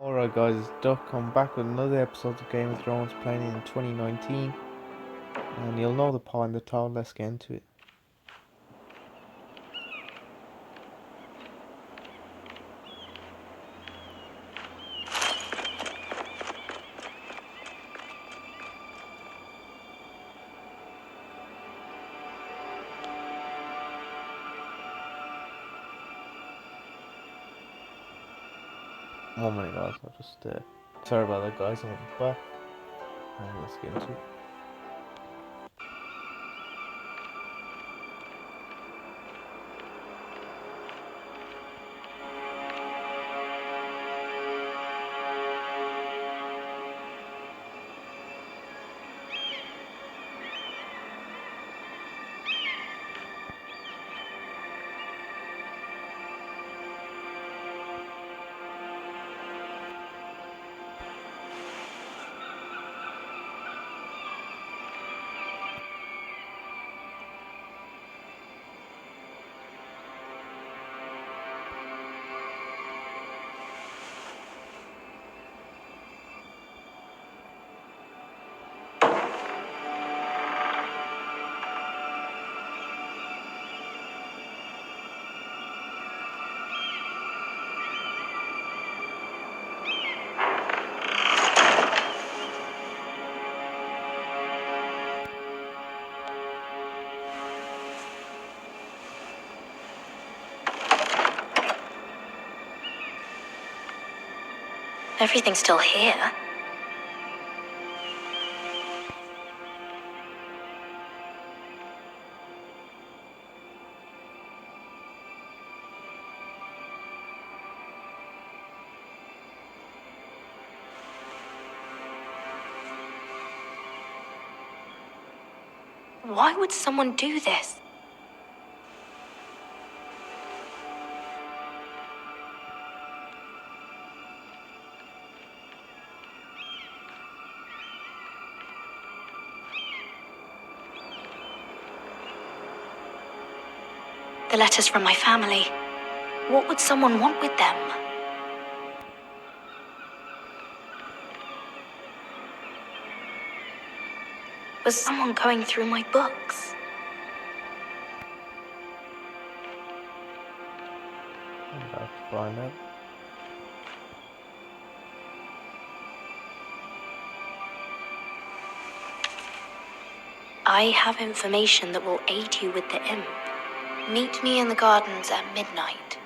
Alright guys, it's Duck. I'm back with another episode of Game of Thrones playing in 2019. And you'll know the paw and the towel, let's get into it. One minute guys, I'll just sorry about that guys, I'm back. And let's get into it. Everything's still here. Why would someone do this? The letters from my family. What would someone want with them? Was someone going through my books? I'm about to find out. I have information that will aid you with the imp. Meet me in the gardens at midnight.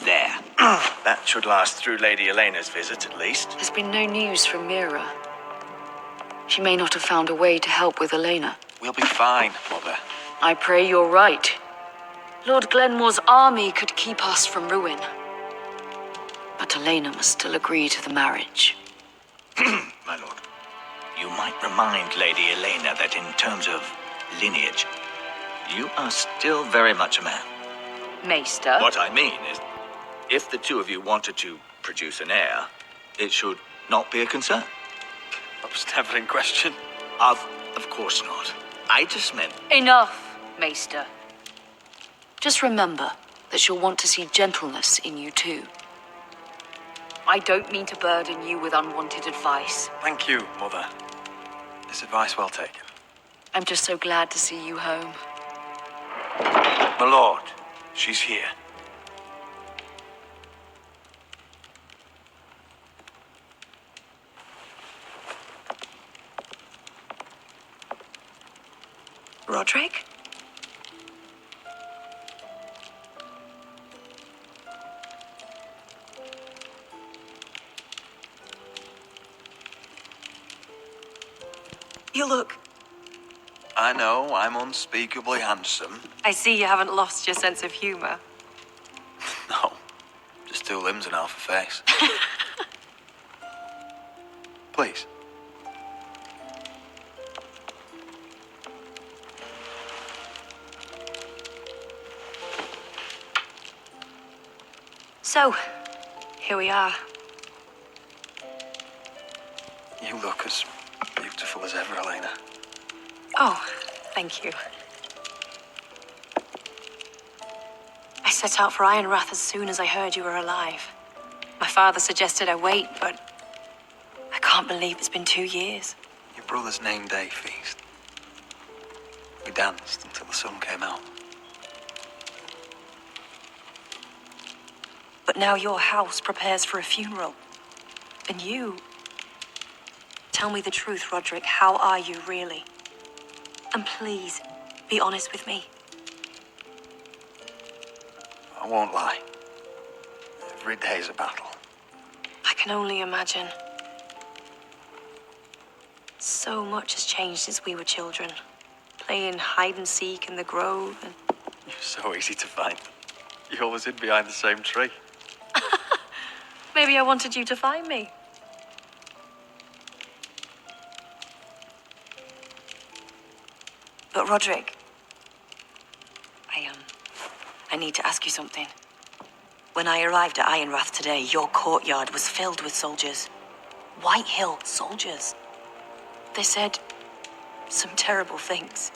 There. That should last through Lady Elena's visit, at least. There's been no news from Mira. She may not have found a way to help with Elena. We'll be fine, Mother. I pray you're right. Lord Glenmore's army could keep us from ruin. But Elena must still agree to the marriage. My lord. You might remind Lady Elena that in terms of lineage, you are still very much a man. Maester? What I mean is, if the two of you wanted to produce an heir, it should not be a concern. That was never in question. Of course not. I just meant... Enough, Maester. Just remember that she'll want to see gentleness in you too. I don't mean to burden you with unwanted advice. Thank you, Mother. This advice well taken. I'm just so glad to see you home. My lord, she's here. Roderick? You look... I know, I'm unspeakably handsome. I see you haven't lost your sense of humor. No, just two limbs and half a face. Please. So, here we are. You look as beautiful as ever, Elena. Oh, thank you. I set out for Ironrath as soon as I heard you were alive. My father suggested I wait, but I can't believe it's been 2 years. Your brother's name day feast. We danced until the sun came out. But now your house prepares for a funeral. And you... Tell me the truth, Roderick. How are you, really? And please, be honest with me. I won't lie. Every day's a battle. I can only imagine. So much has changed since we were children. Playing hide and seek in the grove and... You're so easy to find. You always hid behind the same tree. Maybe I wanted you to find me. But Roderick, I need to ask you something. When I arrived at Ironrath today, your courtyard was filled with soldiers. White Hill soldiers. They said some terrible things.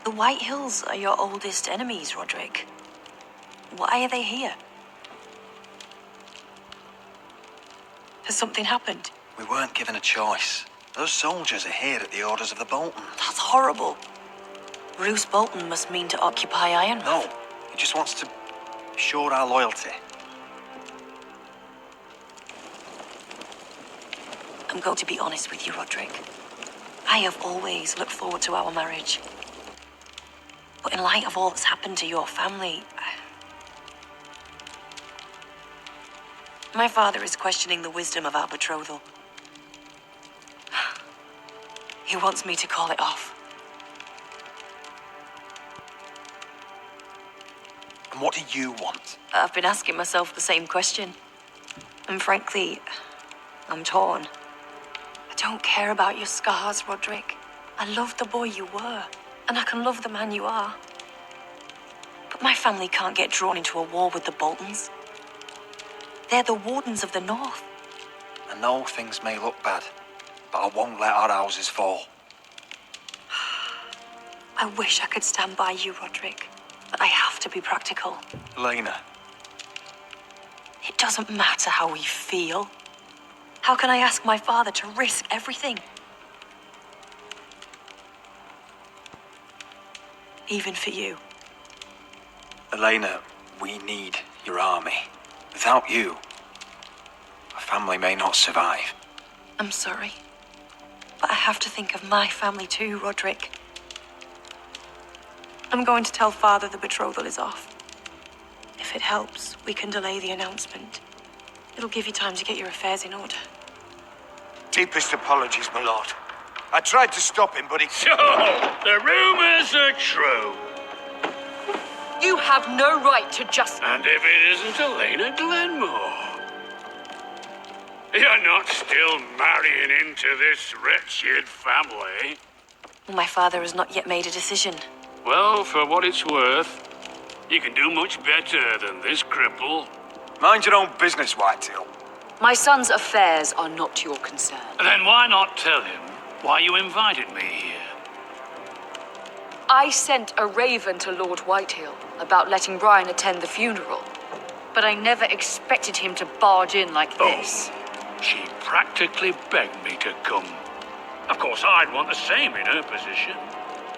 The White Hills are your oldest enemies, Roderick. Why are they here? Has something happened? We weren't given a choice. Those soldiers are here at the orders of the Bolton. That's horrible. Roose Bolton must mean to occupy Ironrath. No, he just wants to assure our loyalty. I'm going to be honest with you, Roderick. I have always looked forward to our marriage. But in light of all that's happened to your family... My father is questioning the wisdom of our betrothal. He wants me to call it off. And what do you want? I've been asking myself the same question. And frankly, I'm torn. I don't care about your scars, Roderick. I love the boy you were, and I can love the man you are. But my family can't get drawn into a war with the Boltons. They're the Wardens of the North. I know things may look bad, but I won't let our houses fall. I wish I could stand by you, Roderick, but I have to be practical. Elena, It doesn't matter how we feel. How can I ask my father to risk everything? Even for you. Elena, we need your army. Without you, our family may not survive. I'm sorry, but I have to think of my family too, Roderick. I'm going to tell Father the betrothal is off. If it helps, we can delay the announcement. It'll give you time to get your affairs in order. Deepest apologies, my lord. I tried to stop him, but he... So, the rumors are true. You have no right to just... And if it isn't Elena Glenmore? You're not still marrying into this wretched family. My father has not yet made a decision. Well, for what it's worth, you can do much better than this cripple. Mind your own business, Whitetail. My son's affairs are not your concern. Then why not tell him why you invited me here? I sent a raven to Lord Whitehill about letting Brian attend the funeral. But I never expected him to barge in like this. She practically begged me to come. Of course, I'd want the same in her position.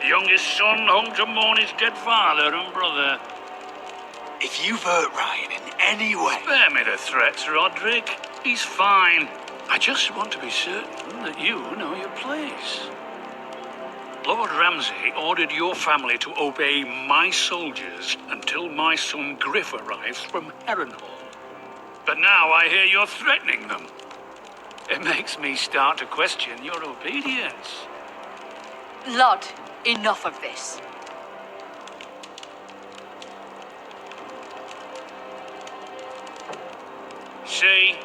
The youngest son home to mourn his dead father and brother. If you've hurt Ryan in any way... Spare me the threats, Roderick. He's fine. I just want to be certain that you know your place. Lord Ramsay ordered your family to obey my soldiers until my son Griff arrives from Harrenhal. But now I hear you're threatening them. It makes me start to question your obedience. Lud, enough of this. See?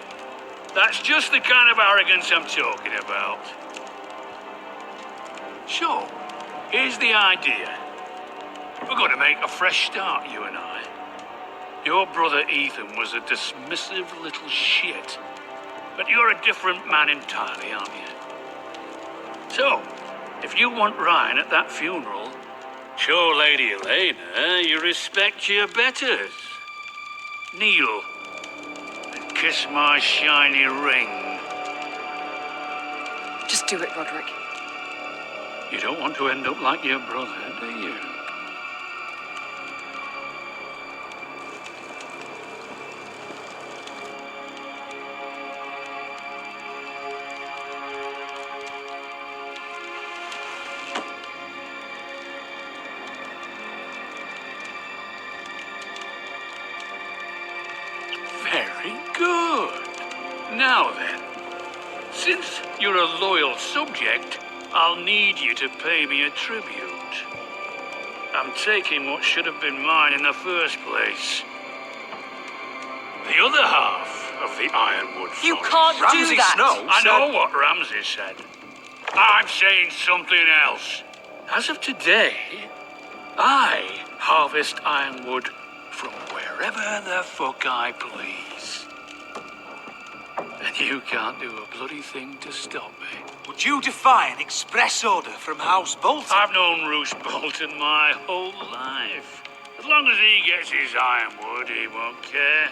That's just the kind of arrogance I'm talking about. So, here's the idea. We're going to make a fresh start, you and I. Your brother Ethan was a dismissive little shit. But you're a different man entirely, aren't you? So, if you want Ryan at that funeral, show Lady Elena you respect your betters. Kneel and kiss my shiny ring. Just do it, Roderick. You don't want to end up like your brother, do you? Very good. Now then, since you're a loyal subject, I'll need you to pay me a tribute. I'm taking what should have been mine in the first place. The other half of the Ironwood Forest. You can't do Ramsay that. Snow I said- know what Ramsay said. I'm saying something else. As of today, I harvest ironwood from wherever the fuck I please. And you can't do a bloody thing to stop me. Would you defy an express order from House Bolton? I've known Roose Bolton my whole life. As long as he gets his ironwood, he won't care.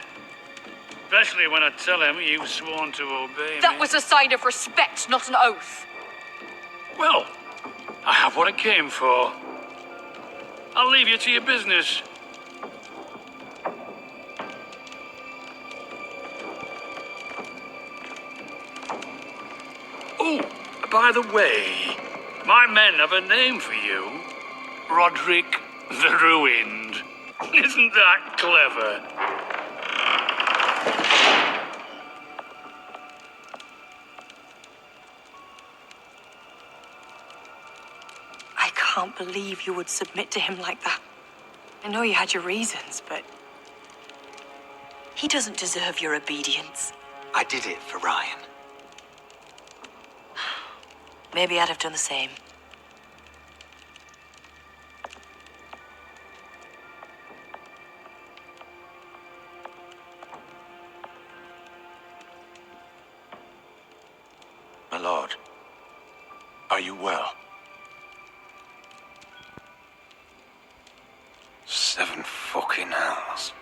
Especially when I tell him you've sworn to obey me. That was a sign of respect, not an oath. Well, I have what I came for. I'll leave you to your business. Oh, by the way, my men have a name for you. Roderick the Ruined. Isn't that clever? I can't believe you would submit to him like that. I know you had your reasons, but he doesn't deserve your obedience. I did it for Ryan. Maybe I'd have done the same. My lord, are you well? 7 fucking hells.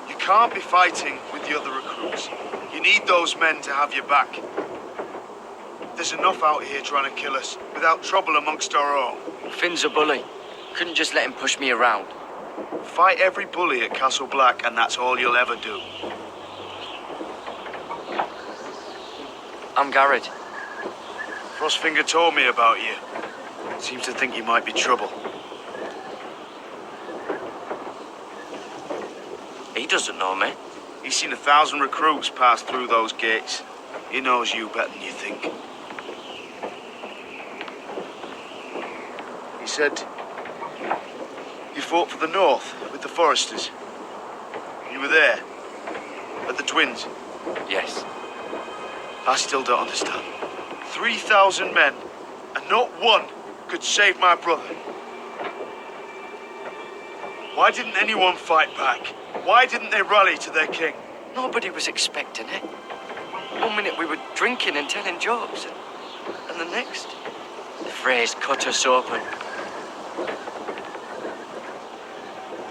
You can't be fighting with the other recruits. You need those men to have your back. There's enough out here trying to kill us without trouble amongst our own. Finn's a bully. Couldn't just let him push me around. Fight every bully at Castle Black, and that's all you'll ever do. I'm Garrett. Frostfinger told me about you. Seems to think you might be trouble. He doesn't know me. He's seen 1,000 recruits pass through those gates. He knows you better than you think. He said you fought for the North with the Foresters. You were there at the Twins. Yes. I still don't understand. 3,000 men, and not one could save my brother. Why didn't anyone fight back? Why didn't they rally to their king? Nobody was expecting it. One minute we were drinking and telling jokes, and the next, the Freys cut us open.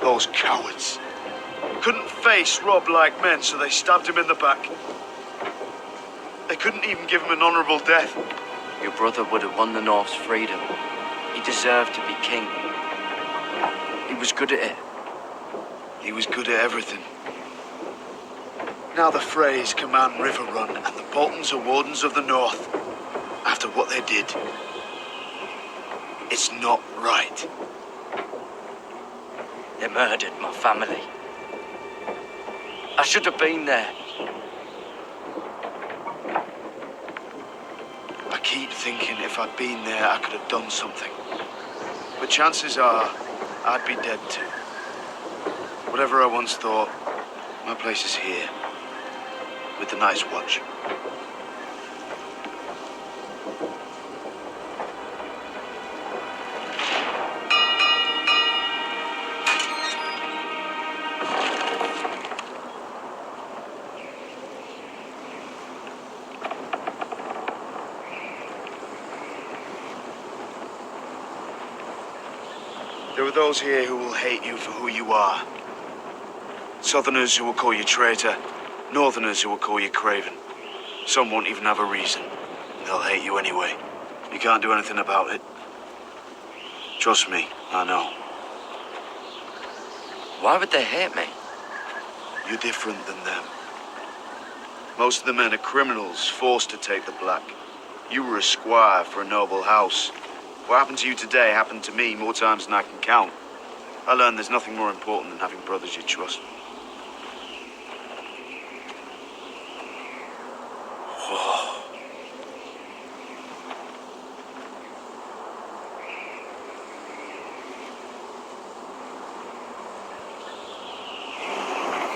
Those cowards. Couldn't face Rob like men, so they stabbed him in the back. They couldn't even give him an honorable death. Your brother would have won the North's freedom. He deserved to be king. He was good at it. He was good at everything. Now the Freys command Riverrun, and the Boltons are wardens of the North. After what they did, it's not right. They murdered my family. I should have been there. I keep thinking if I'd been there, I could have done something. But chances are, I'd be dead too. Whatever I once thought, my place is here, with the Night's Watch. There are those here who will hate you for who you are. Southerners who will call you traitor. Northerners who will call you craven. Some won't even have a reason. They'll hate you anyway. You can't do anything about it. Trust me, I know. Why would they hate me? You're different than them. Most of the men are criminals, forced to take the black. You were a squire for a noble house. What happened to you today happened to me more times than I can count. I learned there's nothing more important than having brothers you trust.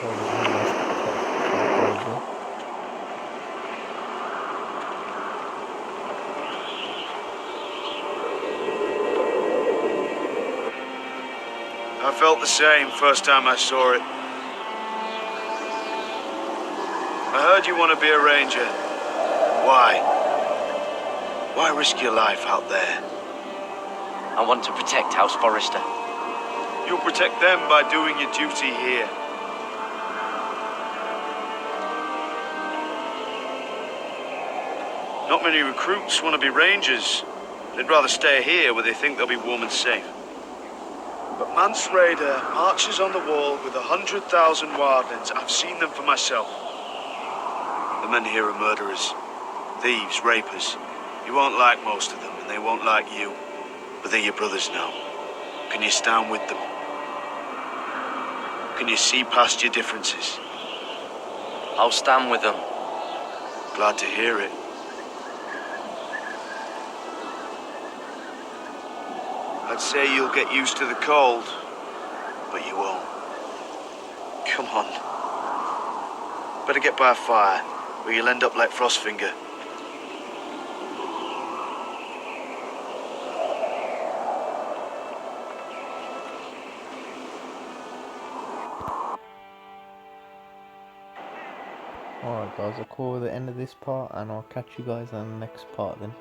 So there's one last part over. I felt the same first time I saw it. I heard you want to be a ranger. Why? Why risk your life out there? I want to protect House Forrester. You'll protect them by doing your duty here. Not many recruits want to be rangers. They'd rather stay here where they think they'll be warm and safe. But Mance Raider marches on the wall with 100,000 wildlings. I've seen them for myself. The men here are murderers, thieves, rapers. You won't like most of them, and they won't like you. But they're your brothers now. Can you stand with them? Can you see past your differences? I'll stand with them. Glad to hear it. I'd say you'll get used to the cold, but you won't. Come on. Better get by a fire, or you'll end up like Frostfinger. Alright guys, I'll call the end of this part and I'll catch you guys on the next part then.